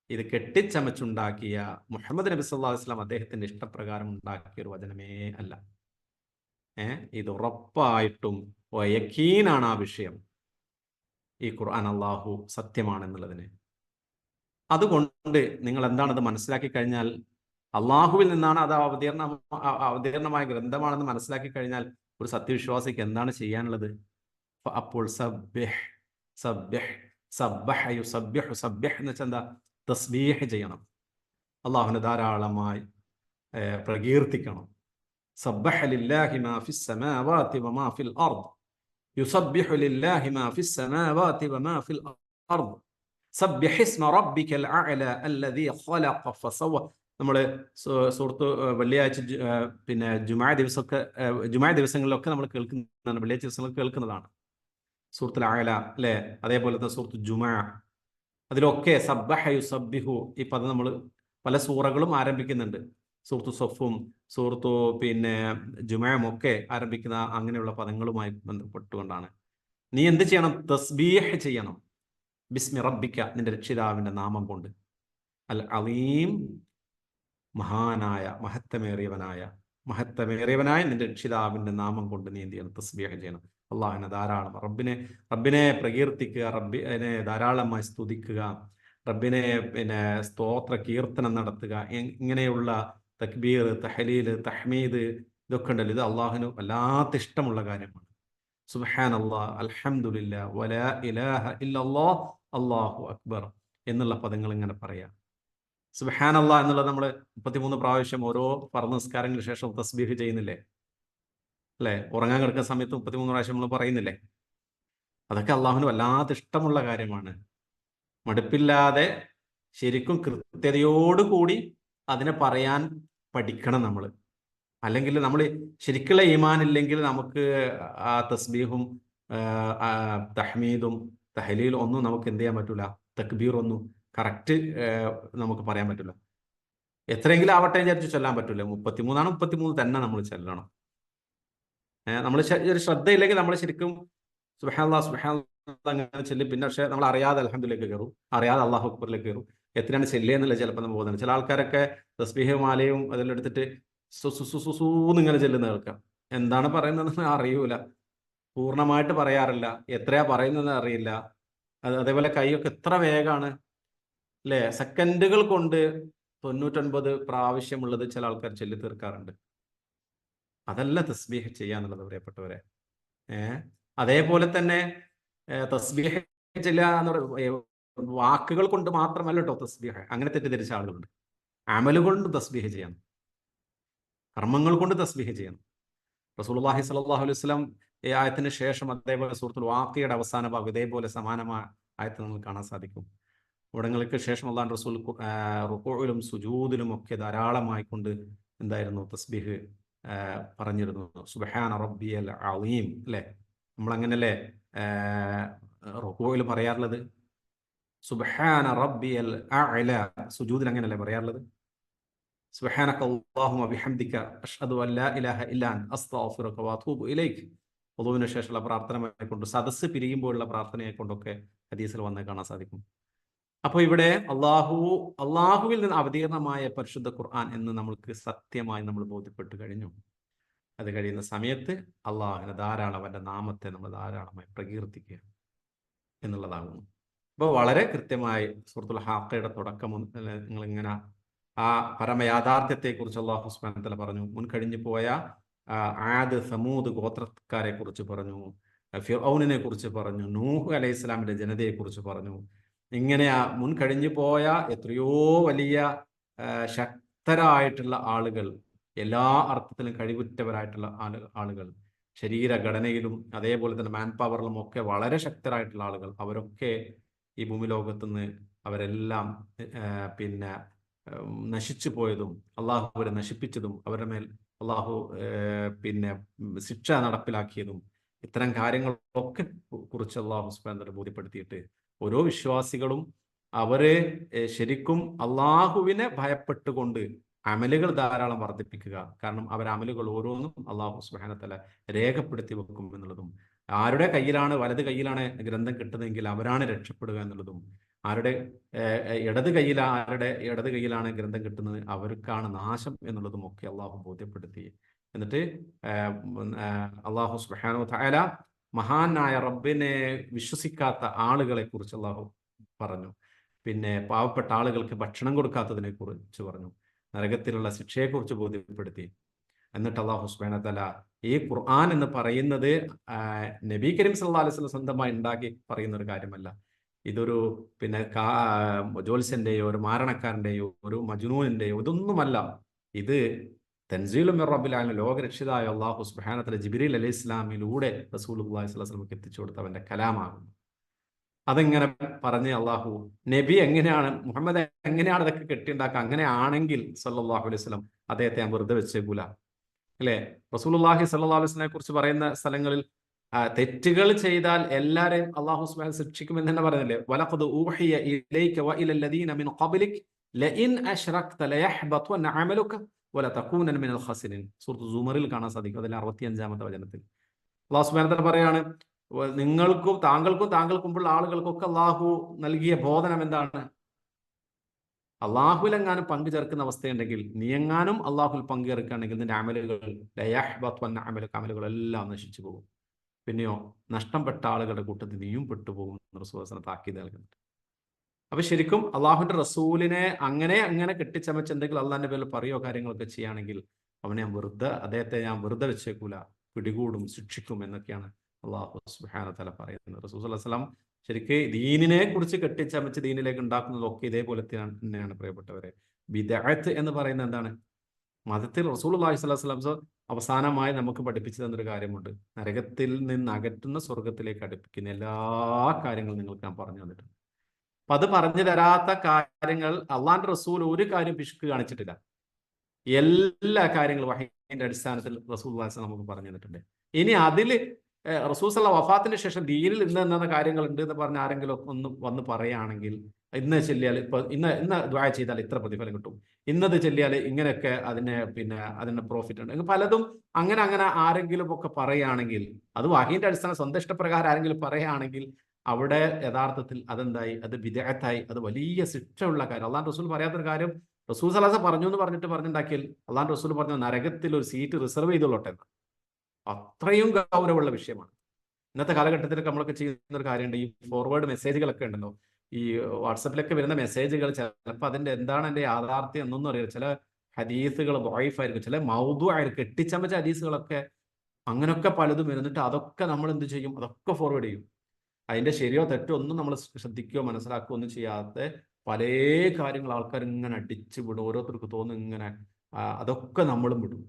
Speaker 1: ഇത് കെട്ടിച്ചമച്ചുണ്ടാക്കിയ മുഹമ്മദ് നബി സല്ലല്ലാഹു അലൈഹി വസല്ലം അദ്ദേഹത്തിന്റെ ഇഷ്ടപ്രകാരം ഉണ്ടാക്കിയ ഒരു വചനമേ അല്ല. ഇത് ഉറപ്പായിട്ടും യഖീനാണ് ആ വിഷയം, ഈ ഖുർആൻ അള്ളാഹു സത്യമാണെന്നുള്ളതിന്. അതുകൊണ്ട് നിങ്ങൾ എന്താണത് മനസ്സിലാക്കി കഴിഞ്ഞാൽ, അള്ളാഹുവിൽ നിന്നാണ് അത് അവതീർണമായ ഗ്രന്ഥമാണെന്ന് മനസ്സിലാക്കി കഴിഞ്ഞാൽ ഒരു സത്യവിശ്വാസിക്ക് എന്താണ് ചെയ്യാനുള്ളത്? അപ്പോൾ സബ്ബിഹ്, സബ്ബിഹ്, സബ്ബഹ യുസബ്ബിഹു, സബ്ബിഹ് എന്ന് വെച്ചാൽ എന്താ? തസ്ബീഹ് ചെയ്യണം, അള്ളാഹുവിനെ ധാരാളമായി പ്രകീർത്തിക്കണം. സബ്ബഹ ലില്ലാഹി മാ ഫിസ് സമാവാതി വമാ ഫിൽ അർദ്, യുസബ്ബിഹു ലില്ലാഹി മാ ഫിസ് സമാവാതി വമാ ഫിൽ അർദ്, സബ്ബിഹ് ഇസ്മ റബ്ബിക്കൽ അഅല അല്ലദീ ഖലഖ ഫസവ. നമ്മൾ സുഹൃത്ത് വെള്ളിയാഴ്ച പിന്നെ ജുമാ ദിവസങ്ങളിലൊക്കെ നമ്മൾ കേൾക്കുന്നതാണ്, വെള്ളിയാഴ്ച ദിവസങ്ങൾ കേൾക്കുന്നതാണ് സൂറത്തുൽ അഅല, അല്ലേ? അതേപോലെ തന്നെ സൂറത്ത് ജുമാ, അതിലൊക്കെ സബ്ബഹ യുസബ്ബിഹു ഈ പദം നമ്മൾ പല സൂറകളും ആരംഭിക്കുന്നുണ്ട്. സൂറത്തു സഫും സൂറത്തു പിന്നെ ജുമയും ഒക്കെ ആരംഭിക്കുന്ന അങ്ങനെയുള്ള പദങ്ങളുമായി ബന്ധപ്പെട്ടുകൊണ്ടാണ്. നീ എന്ത് ചെയ്യണം? തസ്ബീഹ് ചെയ്യണം. ബിസ്മി റബ്ബിക്ക, നിന്റെ രക്ഷിതാവിന്റെ നാമം കൊണ്ട്. അൽ അലീം, മഹാനായ, മഹത്വമേറിയവനായ നിന്റെ രക്ഷിതാവിന്റെ നാമം കൊണ്ട് നീ എന്ത് ചെയ്യണം? തസ്ബീഹ് ചെയ്യണം. അള്ളാഹിനെ ധാരാളം, റബ്ബിനെ പ്രകീർത്തിക്കുക, റബ്ബിനെ ധാരാളമായി സ്തുതിക്കുക, റബ്ബിനെ പിന്നെ സ്തോത്ര കീർത്തനം നടത്തുക. ഇങ്ങനെയുള്ള തക്ബീർ, തഹ്ലീൽ, തഹ്മീദ് ഇതൊക്കെ ഉണ്ടല്ലോ, ഇത് അള്ളാഹുവിന് വല്ലാത്ത ഇഷ്ടമുള്ള കാര്യമാണ്. സുബ്ഹാനല്ലാഹ്, അൽഹംദുലില്ലാഹ്, വലാ ഇലാഹ ഇല്ലല്ലാഹ്, അല്ലാഹു അക്ബർ എന്നുള്ള പദങ്ങൾ ഇങ്ങനെ പറയാം. സുബ്ഹാനല്ലാഹ് എന്നുള്ളത് നമ്മൾ 33 പ്രാവശ്യം ഓരോ ഫർദ് നിസ്കാരങ്ങൾക്ക് ശേഷം തസ്ബീഹ് ചെയ്യുന്നില്ലേ? അല്ലെ? ഉറങ്ങാൻ കിടക്കുന്ന സമയത്ത് 33 പ്രാവശ്യം നമ്മൾ പറയുന്നില്ലേ? അതൊക്കെ അള്ളാഹുവിന് വല്ലാത്ത ഇഷ്ടമുള്ള കാര്യമാണ്. മടുപ്പില്ലാതെ ശരിക്കും കൃത്യതയോടുകൂടി അതിനെ പറയാൻ പഠിക്കണം നമ്മൾ. അല്ലെങ്കിൽ നമ്മൾ ശരിക്കുള്ള ഈമാൻ ഇല്ലെങ്കിൽ നമുക്ക് ആ തസ്ബീഹും തഹ്മീദും തഹ്ലീലും ഒന്നും നമുക്ക് എന്ത് ചെയ്യാൻ പറ്റൂല, തക്ബീർ ഒന്നും കറക്റ്റ് നമുക്ക് പറയാൻ പറ്റില്ല. എത്രയെങ്കിലും ആവട്ടെ വിചാരിച്ച് ചൊല്ലാൻ പറ്റില്ല. 33 33 തന്നെ നമ്മൾ ചെല്ലണം. നമ്മൾ ഒരു ശ്രദ്ധയില്ലെങ്കിൽ നമ്മൾ ശരിക്കും സുബ്ഹാനല്ലാഹ് സുബ്ഹാനല്ലാഹ് അങ്ങനെ ചൊല്ലി, പിന്നെ പക്ഷേ നമ്മൾ അറിയാതെ അൽഹംദുലില്ലാഹ് കയറും, അറിയാതെ അല്ലാഹു അക്ബറിലേക്ക് കയറും. എത്രയാണ് ചെല്ലുക എന്നുള്ളത് ചിലപ്പോൾ നമ്മൾ പോകുന്നുണ്ട്. ചില ആൾക്കാരൊക്കെ തസ്ബീഹ് മാലയും അതെല്ലാം എടുത്തിട്ട് ഇങ്ങനെ ചെല്ലുന്ന കേൾക്കാം. എന്താണ് പറയുന്നതെന്ന് അറിയൂല, പൂർണ്ണമായിട്ട് പറയാറില്ല, എത്രയാ പറയുന്നതെന്ന് അറിയില്ല. അതേപോലെ കൈയൊക്കെ എത്ര വേഗമാണ് അല്ലേ, സെക്കൻഡുകൾ കൊണ്ട് 99 പ്രാവശ്യമുള്ളത് ചില ആൾക്കാർ ചൊല്ലി തീർക്കാറുണ്ട്. അതല്ല തസ്ബീഹ് ചെയ്യാന്നുള്ളത് പ്രിയപ്പെട്ടവരെ. അതേപോലെ തന്നെ തസ്ബീഹ് ചെല്ലുക എന്ന് വാക്കുകൾ കൊണ്ട് മാത്രമല്ല കേട്ടോ തസ്ബീഹ്. അങ്ങനെ തെറ്റിദ്ധരിച്ച ആളുകളുണ്ട്. അമലുകൊണ്ട് തസ്ബീഹ് ചെയ്യണം, കർമ്മങ്ങൾ കൊണ്ട് തസ്ബീഹ് ചെയ്യണം. റസൂലുള്ളാഹി സ്വല്ലല്ലാഹു അലൈഹി വസല്ലം ഈ ആയത്തിന് ശേഷം അതേപോലെ സൂറത്തുൽ വാഖിയയുടെ അവസാന ഭാഗം ഇതേപോലെ സമാനമായ ആയത്ത് നമുക്ക് കാണാൻ സാധിക്കും. ഇവിടങ്ങൾക്ക് ശേഷം അല്ലാഹു റസൂൽ റുകൂഇലും സുജൂദിലും ഒക്കെ ധാരാളമായി കൊണ്ട് എന്തായിരുന്നു തസ്ബീഹ് പറഞ്ഞിരുന്നു. സുബ്ഹാന റബ്ബിയൽ അളീം അല്ലേ, നമ്മളങ്ങനല്ലേ റുകൂഇൽ പറയാറുള്ളത്. സുബ്ഹാന റബ്ബിയൽ അഅല, സുജൂദിൽ അങ്ങനല്ലേ പറയാറുള്ളത്. സുബ്ഹാനക അല്ലാഹുമ്മ ബിഹംദിക അഷ്ഹദു അൻ ലാ ഇലാഹ ഇല്ലാ അൻത അസ്തഗ്ഫിറുക വഅതൂബു ഇലൈക്. വുളൂവിന് ശേഷമുള്ള പ്രാർത്ഥനയെ കൊണ്ട്, സദസ്സ് പിരിയുമ്പോഴുള്ള പ്രാർത്ഥനയെ കൊണ്ടൊക്കെ ഹദീസിൽ വന്ന് കാണാൻ സാധിക്കും. അപ്പോൾ ഇവിടെ അള്ളാഹുവിൽ നിന്ന് അവതീർണമായ പരിശുദ്ധ ഖുർആൻ എന്ന് നമ്മൾക്ക് സത്യമായി നമ്മൾ ബോധ്യപ്പെട്ടു കഴിഞ്ഞു. അത് കഴിയുന്ന സമയത്ത് അള്ളാഹുവിനെ ധാരാളം, അവൻ്റെ നാമത്തെ നമ്മൾ ധാരാളമായി പ്രകീർത്തിക്കുക എന്നുള്ളതാകുന്നു. അപ്പോൾ വളരെ കൃത്യമായി സൂറത്തുൽ ഹാഖയുടെ തുടക്കം നിങ്ങളിങ്ങനെ ആ പരമയാഥാർത്ഥ്യത്തെക്കുറിച്ച് അള്ളാഹു സുബ്ഹാനഹു വ തആല പറഞ്ഞു. മുൻകഴിഞ്ഞു പോയ ആദ് സമൂദ് ഗോത്രക്കാരെ കുറിച്ച് പറഞ്ഞു, ഫിർഔനിനെ കുറിച്ച് പറഞ്ഞു, നൂഹ് അലൈഹി ഇസ്ലാമിന്റെ ജനതയെക്കുറിച്ച് പറഞ്ഞു. ഇങ്ങനെ മുൻകഴിഞ്ഞു പോയ എത്രയോ വലിയ ശക്തരായിട്ടുള്ള ആളുകൾ, എല്ലാ അർത്ഥത്തിലും കഴിവുറ്റവരായിട്ടുള്ള ആളുകൾ, ശരീരഘടനയിലും അതേപോലെ തന്നെ മാൻ പവറിലും ഒക്കെ വളരെ ശക്തരായിട്ടുള്ള ആളുകൾ, അവരൊക്കെ ഈ ഭൂമി ലോകത്തുനിന്ന് അവരെല്ലാം പിന്നെ നശിച്ചു പോയതും അള്ളാഹു അവരെ നശിപ്പിച്ചതും അവരുടെ മേൽ അള്ളാഹു പിന്നെ ശിക്ഷ നടപ്പിലാക്കിയതും ഇത്തരം കാര്യങ്ങളൊക്കെ കുറിച്ച് അള്ളാഹു സുബ്ഹാനഹു വ തആല ബോധ്യപ്പെടുത്തിയിട്ട് ഓരോ വിശ്വാസികളും അവരെ ശരിക്കും അള്ളാഹുവിനെ ഭയപ്പെട്ടുകൊണ്ട് അമലുകൾ ധാരാളം വർദ്ധിപ്പിക്കുക. കാരണം അമലുകൾ ഓരോന്നും അള്ളാഹു സുബ്ഹാനഹു വ തആല രേഖപ്പെടുത്തി വെക്കും എന്നുള്ളതും, ആരുടെ കയ്യിലാണ് വലത് കയ്യിലാണ് ഗ്രന്ഥം കിട്ടുന്നതെങ്കിൽ അവരാണ് രക്ഷപ്പെടുക എന്നുള്ളതും, ആരുടെ ഇടത് കയ്യിലാണ് ഗ്രന്ഥം കിട്ടുന്നത് അവർക്കാണ് നാശം എന്നുള്ളതും ഒക്കെ അള്ളാഹു ബോധ്യപ്പെടുത്തി. എന്നിട്ട് അള്ളാഹു സുബ്ഹാനഹു വ തആല മഹാനായ റബ്ബിനെ വിശ്വസിക്കാത്ത ആളുകളെ കുറിച്ച് അള്ളാഹു പറഞ്ഞു. പിന്നെ പാവപ്പെട്ട ആളുകൾക്ക് ഭക്ഷണം കൊടുക്കാത്തതിനെ കുറിച്ച് പറഞ്ഞു. നരകത്തിലുള്ള ശിക്ഷയെക്കുറിച്ച് ബോധ്യപ്പെടുത്തി. എന്നിട്ട് അള്ളാഹു സുബ്ഹാനഹു വ തആല ഈ ഖുർആൻ എന്ന് പറയുന്നത് നബി കരീം സല്ലല്ലാഹു അലൈഹി വസല്ലം സ്വന്തമായി ഉണ്ടാക്കി പറയുന്ന ഒരു കാര്യമല്ല. ഇതൊരു പിന്നെ ജ്യോത്സ്യന്റെയോ ഒരു മാരണക്കാരന്റെയോ ഒരു മജ്നൂനിന്റെയോ ഇതൊന്നുമല്ല. ഇത് തൻസീലും മിർ റബ്ബിൽ ആലമീൻ, ലോകരക്ഷിതായ അള്ളാഹു സുബ്ഹാനഹു വ തആല ജിബ്രീൽ അലൈഹി ഇസ്ലാമിലൂടെ റസൂലുള്ളാഹി സ്വല്ലല്ലാഹു അലൈഹി വസല്ലമക്ക് എത്തിച്ചു കൊടുത്ത അവന്റെ കലാമാകുന്നു. അതിങ്ങനെ പറഞ്ഞ് അള്ളാഹു നബി എങ്ങനെയാണ്, മുഹമ്മദ് എങ്ങനെയാണ് അതൊക്കെ കെട്ടിയുണ്ടാക്കുക, അങ്ങനെയാണെങ്കിൽ സല്ലല്ലാഹു അലൈഹി വസല്ലം അദ്ദേഹത്തെ ഞാൻ വെറുതെ വെച്ചേക്കൂല അല്ലേ. റസൂലുള്ളാഹി സ്വല്ലല്ലാഹു അലൈഹി വസല്ലമയെ കുറിച്ച് പറയുന്ന സ്ഥലങ്ങളിൽ തെറ്റുകൾ ചെയ്താൽ എല്ലാരെയും അള്ളാഹു സുബ്ഹാനഹു ശിക്ഷിക്കുമെന്ന് തന്നെ പറയുന്നില്ലേ. വലഖദ് ഊഹിയ ഇലൈക വഇല അല്ലദീന മിൻ ഖബ്ലിക ലഇൻ അശ്റക്ത ലയഹ്ബതന അമലുക വലതകൂനന മിനൽ ഖാസിരീൻ. സൂറത്ത് സുമറിൽ കാണാൻ സാധിക്കും, അതിൽ 65-ാമത്തെ വചനത്തിൽ അള്ളാഹു സുബ്ഹാനഹു വ തആല പറയാണ്, താങ്കൾക്കും മുമ്പുള്ള ആളുകൾക്കൊക്കെ അള്ളാഹു നൽകിയ ബോധനം എന്താണ്? അള്ളാഹുലെങ്ങാനും പങ്കു ചേർക്കുന്ന അവസ്ഥയുണ്ടെങ്കിൽ, നീ എങ്ങാനും അള്ളാഹുൽ പങ്കു ചേർക്കുകയാണെങ്കിൽ നിന്റെ അമലുകളെല്ലാം നശിച്ചു പോകും. പിന്നെയോ നഷ്ടപ്പെട്ട ആളുകളുടെ കൂട്ടത്തിൽ നീയും പെട്ടുപോകും എന്ന് റസൂൽ താക്കീത് നൽകുന്നുണ്ട്. അപ്പൊ ശരിക്കും അള്ളാഹുവിന്റെ റസൂലിനെ അങ്ങനെ കെട്ടിച്ചമച്ച് എന്തെങ്കിലും അള്ളാഹിന്റെ പേരിൽ പറയോ കാര്യങ്ങളൊക്കെ ചെയ്യുകയാണെങ്കിൽ അദ്ദേഹത്തെ ഞാൻ വെറുതെ വെച്ചേക്കൂല, പിടികൂടും, ശിക്ഷിക്കും എന്നൊക്കെയാണ് അള്ളാഹു സുബ്ഹാനഹു വ തആല പറയുന്നത്. റസൂൽ സ്വല്ലല്ലാഹു അലൈഹി വസല്ലം ശരിക്ക് ദീനിനെ കുറിച്ച് കെട്ടിച്ചമച്ച് ദീനിലേക്ക് ഉണ്ടാക്കുന്നതൊക്കെ ഇതേപോലെ തന്നെയാണ് പ്രിയപ്പെട്ടവരെ. ബിദ്അത്ത് എന്ന് പറയുന്നത് എന്താണ്? മതത്തിൽ റസൂലുള്ളാഹി സ്വല്ലല്ലാഹു അലൈഹി വസല്ലം അവസാനമായി നമുക്ക് പഠിപ്പിച്ചു തന്നൊരു കാര്യമുണ്ട്. നരകത്തിൽ നിന്ന് അകറ്റുന്ന സ്വർഗത്തിലേക്ക് അടുപ്പിക്കുന്ന എല്ലാ കാര്യങ്ങളും നിങ്ങൾക്ക് ഞാൻ പറഞ്ഞു തന്നിട്ടുണ്ട്. അപ്പൊ അത് പറഞ്ഞു തരാത്ത കാര്യങ്ങൾ അള്ളാന്റെ റസൂൽ ഒരു കാര്യം പിശുക്ക് കാണിച്ചിട്ടില്ല. എല്ലാ കാര്യങ്ങളും വഹീന്റെ അടിസ്ഥാനത്തിൽ റസൂൽ നമുക്ക് പറഞ്ഞു തന്നിട്ടുണ്ട്. ഇനി അതിൽ റസൂൽ വഫാത്തിന് ശേഷം ദീനിൽ ഇന്ന കാര്യങ്ങൾ ഉണ്ട് എന്ന് പറഞ്ഞ ആരെങ്കിലും ഒന്ന് വന്ന് പറയുകയാണെങ്കിൽ, ഇന്ന് ചെല്ലിയാൽ ഇന്ന് ദുആ ചെയ്താൽ ഇത്ര പ്രതിഫലം കിട്ടും, ഇന്നത് ചെല്ലിയാൽ ഇങ്ങനെയൊക്കെ അതിന് പ്രോഫിറ്റ് ഉണ്ട്, പലതും അങ്ങനെ ആരെങ്കിലും ഒക്കെ പറയുകയാണെങ്കിൽ, അത് വഹീന്റെ അടിസ്ഥാനം സ്വന്തം ഇഷ്ടപ്രകാരം ആരെങ്കിലും പറയുകയാണെങ്കിൽ അവിടെ യഥാർത്ഥത്തിൽ അതെന്തായി? അത് ബിദ്അത്തായി. അത് വലിയ ശിക്ഷയുള്ള കാര്യം. അള്ളാഹു റസൂൽ പറയാത്തൊരു കാര്യം റസൂൽ സല്ലല്ലാഹു പറഞ്ഞു എന്ന് പറഞ്ഞുണ്ടാക്കിയാൽ അള്ളാഹു റസൂൽ പറഞ്ഞു നരകത്തിൽ ഒരു സീറ്റ് റിസർവ് ചെയ്തോട്ടെ. അത്രയും ഗൗരവമുള്ള വിഷയമാണ്. ഇന്നത്തെ കാലഘട്ടത്തിലൊക്കെ നമ്മളൊക്കെ ചെയ്യുന്ന ഒരു കാര്യമുണ്ട്. ഈ ഫോർവേഡ് മെസ്സേജുകളൊക്കെ ഉണ്ടല്ലോ, ഈ വാട്സപ്പിലൊക്കെ വരുന്ന മെസ്സേജുകൾ ചിലപ്പോൾ അതിന്റെ എന്താണ് അതിന്റെ യാഥാർത്ഥ്യം എന്നൊന്നും അറിയില്ല. ചില ഹദീസുകൾ ദുആയിഫായിരിക്കും, ചില മൗദൂആയിരിക്കും, കെട്ടിച്ചമച്ച ഹദീസുകളൊക്കെ അങ്ങനെയൊക്കെ പലതും വരുന്നിട്ട് അതൊക്കെ നമ്മൾ എന്ത് ചെയ്യും? അതൊക്കെ ഫോർവേഡ് ചെയ്യും. അതിന്റെ ശരിയോ തെറ്റോ ഒന്നും നമ്മൾ ശ്രദ്ധിക്കുകയോ മനസ്സിലാക്കുകയോ ഒന്നും ചെയ്യാത്ത പല കാര്യങ്ങൾ ആൾക്കാർ ഇങ്ങനെ അടിച്ചു വിടും. ഓരോരുത്തർക്ക് തോന്നും ഇങ്ങനെ, അതൊക്കെ നമ്മളും വിടും.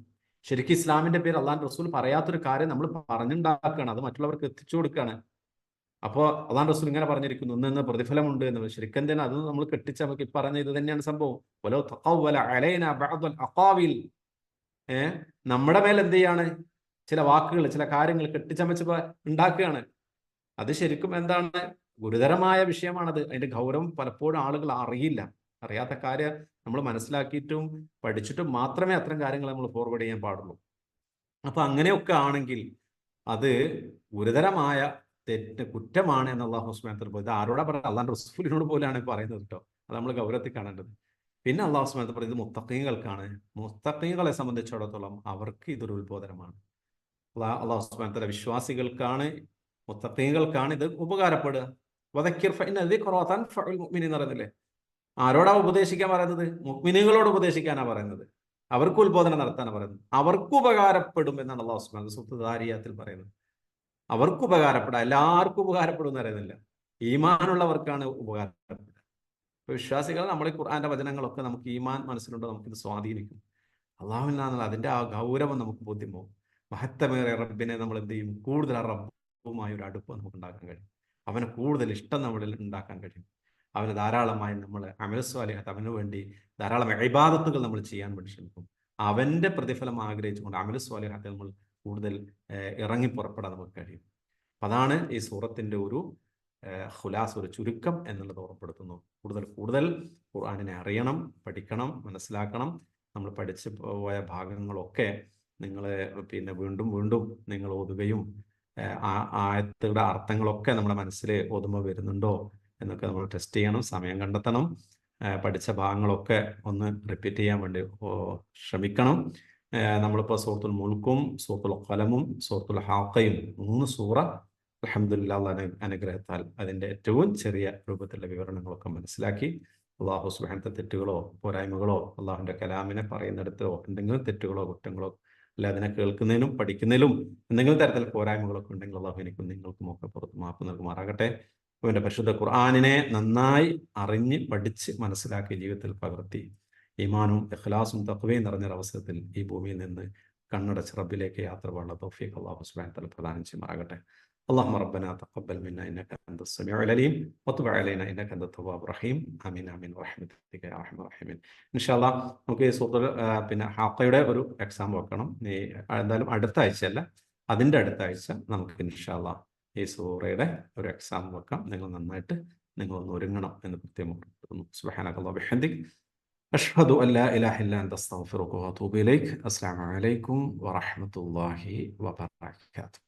Speaker 1: ശരിക്കും ഇസ്ലാമിന്റെ പേര് അള്ളാഹുവിന്റെ റസൂൽ പറയാത്തൊരു കാര്യം നമ്മൾ പറഞ്ഞുണ്ടാക്കുകയാണ്, അത് മറ്റുള്ളവർക്ക് എത്തിച്ചു കൊടുക്കുകയാണ്. അപ്പോൾ അള്ളാഹുവിന്റെ റസൂൽ ഇങ്ങനെ പറഞ്ഞിരിക്കുന്നു, ഇന്ന് പ്രതിഫലമുണ്ട് എന്ന്. ശരിക്കും തന്നെ അത് നമ്മൾ കെട്ടിച്ചമക്കി പറഞ്ഞ ഇത് തന്നെയാണ് സംഭവം. വലോ തഖവ്വല അലൈനാ ബഅദുൽ അഖാവിൽ, നമ്മുടെ മേൽ എന്ത് ചെയ്യാണ്? ചില വാക്കുകൾ, ചില കാര്യങ്ങൾ കെട്ടിച്ചമച്ച് ഉണ്ടാക്കുകയാണ്. അത് ശരിക്കും എന്താണ്? ഗുരുതരമായ വിഷയമാണത്. അതിന്റെ ഗൗരവം പലപ്പോഴും ആളുകൾ അറിയില്ല. അറിയാത്ത കാര്യം നമ്മൾ മനസ്സിലാക്കിയിട്ടും പഠിച്ചിട്ടും മാത്രമേ അത്തരം കാര്യങ്ങൾ നമ്മൾ ഫോർവേഡ് ചെയ്യാൻ പാടുള്ളൂ. അപ്പൊ അങ്ങനെയൊക്കെ ആണെങ്കിൽ അത് ഗുരുതരമായ കുറ്റമാണ് എന്ന് അല്ലാഹു സുബ്ഹാനഹു വ തആല ഇത് ആരോടാ പറയുക? അള്ളാഹുവിന്റെ റസൂലിനോട് പോലെയാണ് പറയുന്നത് കേട്ടോ. അത് നമ്മൾ ഗൗരവത്തിൽ കാണേണ്ടത്. പിന്നെ അല്ലാഹു സുബ്ഹാനഹു വ തആല പറയുന്നത് മുത്തഖീങ്ങൾക്കാണ്. മുത്തഖീങ്ങളെ സംബന്ധിച്ചിടത്തോളം അവർക്ക് ഇതൊരു ഉത്ബോധനമാണ്. അല്ലാഹു സുബ്ഹാനഹു വ തആല വിശ്വാസികൾക്കാണ്, മുത്തഖീങ്ങൾക്കാണ് ഇത് ഉപകാരപ്പെടുക. വദക്കിർ ഫഇന്ന ദിക്റ തൻഫഉൽ മുഅ്മിനീൻ എന്ന് പറയുന്നില്ലേ? ആരോടാ ഉപദേശിക്കാൻ പറയുന്നത്? മുഅ്മിനീങ്ങളോട് ഉപദേശിക്കാനാണ് പറയുന്നത്. അവർക്ക് ഉത്ബോധനം നടത്താനാണ് പറയുന്നത്. അവർക്ക് ഉപകാരപ്പെടും എന്നാണ് അല്ലാഹു സുബ്ഹാനഹു വ തആല സൂറത്ത് ദാരിയാത്തിൽ പറയുന്നത്. അവർക്ക് ഉപകാരപ്പെടാം, എല്ലാവർക്കും ഉപകാരപ്പെടും എന്ന് പറയുന്നില്ല. ഈമാനുള്ളവർക്കാണ് ഉപകാരപ്പെടുക. ഇപ്പൊ വിശ്വാസികൾ നമ്മൾ ഈ ഖുർആന്റെ വചനങ്ങളൊക്കെ നമുക്ക് ഈമാൻ മനസ്സിലുണ്ടോ നമുക്കിത് സ്വാധീനിക്കും. അള്ളാഹുവിനാണെന്നുള്ള അതിന്റെ ആ ഗൗരവം നമുക്ക് ബോധ്യമാവും. മഹത്തമേറിയ റബ്ബിനെ നമ്മൾ എന്ത് ചെയ്യും? കൂടുതൽ ആ റബ്ബുമായ ഒരു അടുപ്പ് നമുക്ക് ഉണ്ടാക്കാൻ കഴിയും. അവനെ കൂടുതൽ ഇഷ്ടം നമ്മളിൽ ഉണ്ടാക്കാൻ കഴിയും. അവന് ധാരാളമായി നമ്മൾ അമലസ്വാലിഹത്ത്, അവന് വേണ്ടി ധാരാളം ഇബാദത്തുകൾ നമ്മൾ ചെയ്യാൻ വേണ്ടി ശ്രമിക്കും. അവന്റെ പ്രതിഫലം ആഗ്രഹിച്ചുകൊണ്ട് അമലസ്വാലിഹത്ത് നമ്മൾ കൂടുതൽ ഇറങ്ങി പുറപ്പെടാൻ നമുക്ക് കഴിയും. അപ്പം അതാണ് ഈ സൂറത്തിന്റെ ഒരു ഖുലാസ്, ഒരു ചുരുക്കം എന്നുള്ളത് ഓർമ്മപ്പെടുത്തുന്നു. കൂടുതൽ ഖുർആനിനെ അറിയണം, പഠിക്കണം, മനസ്സിലാക്കണം. നമ്മൾ പഠിച്ചു പോയ ഭാഗങ്ങളൊക്കെ നിങ്ങൾ വീണ്ടും വീണ്ടും നിങ്ങൾ ഓതുകയും ആയത്തുകളുടെ അർത്ഥങ്ങളൊക്കെ നമ്മുടെ മനസ്സിൽ ഓതുമ്പോൾ വരുന്നുണ്ടോ എന്നൊക്കെ നമ്മൾ ടെസ്റ്റ് ചെയ്യണം, സമയം കണ്ടെത്തണം. പഠിച്ച ഭാഗങ്ങളൊക്കെ ഒന്ന് റിപ്പീറ്റ് ചെയ്യാൻ വേണ്ടി ശ്രമിക്കണം. നമ്മളിപ്പോൾ സൂറത്തുൽ മുൽക്കും സൂറത്തുൽ ഖലമും സൂറത്തുൽ ഹാഖയും 3 സൂറ അൽഹംദുലില്ലാഹ് അനുഗ്രഹത്താൽ അതിൻ്റെ ഏറ്റവും ചെറിയ രൂപത്തിലുള്ള വിവരണങ്ങളൊക്കെ മനസ്സിലാക്കി അള്ളാഹു സുബ്ഹാനഹു വ തആല തെറ്റുകളോ പോരായ്മകളോ അള്ളാഹുവിൻ്റെ കലാമിനെ പറയുന്നിടത്തോ എന്തെങ്കിലും തെറ്റുകളോ കുറ്റങ്ങളോ അല്ല അതിനെ കേൾക്കുന്നതിനും പഠിക്കുന്നതിലും എന്തെങ്കിലും തരത്തിൽ പോരായ്മകളൊക്കെ ഉണ്ടെങ്കിൽ അള്ളാഹു എനിക്കും നിങ്ങൾക്കും ഒക്കെ പുറത്ത് മാപ്പ് നൽകുമാറാകട്ടെ. അവൻ്റെ പരിശുദ്ധ ഖുർആനിനെ നന്നായി അറിഞ്ഞ് പഠിച്ച് മനസ്സിലാക്കി ജീവിതത്തിൽ പകർത്തി ഈമാനും ഇഖ്ലാസും തഖ്വയും നിറഞ്ഞൊരവസരത്തിൽ ഈ ഭൂമിയിൽ നിന്ന് കണ്ണടച്ച് റബ്ബിലേക്ക് യാത്ര പോകാനുള്ള തൗഫീഖ് അല്ലാഹു സുബ്ഹാനഹു വ തആല പ്രദാനം ചെയ്യുമാറാകട്ടെ. اللهم ربنا تقبل منا انك انت السميع العليم وتب علينا انك انت التواب الرحيم امين امين برحمتك يا ارحم الراحمين. ഇൻഷാല്ലാ നമുക്ക് ഈ സൂറത്തുൽ ഹാഖയുടെ ഒരു എക്സാം വെക്കണം. എന്തായാലും അടുത്ത ആഴ്ചയല്ല, അതിൻ്റെ അടുത്ത ആഴ്ച നമുക്ക് ഇൻഷാല്ലാ ഈ സൂറയുടെ ഒരു എക്സാം വെക്കാം. നിങ്ങൾ നന്നായിട്ട് നിങ്ങളൊന്ന് ഒരുങ്ങണം എന്ന് പ്രത്യേകം ഓർമ്മപ്പെടുത്തുന്നു. സുബ്ഹാനകല്ലാഹു ബിഹംദിക് അഷ്ഹദു അൻ ലാ ഇലാഹ ഇല്ലാ അൻത അസ്തഗ്ഫിറുക വഅതൂബു ഇലൈക്. അസ്സലാമു അലൈക്കും വറഹ്മത്തുള്ളാഹി വബറകാതുഹു.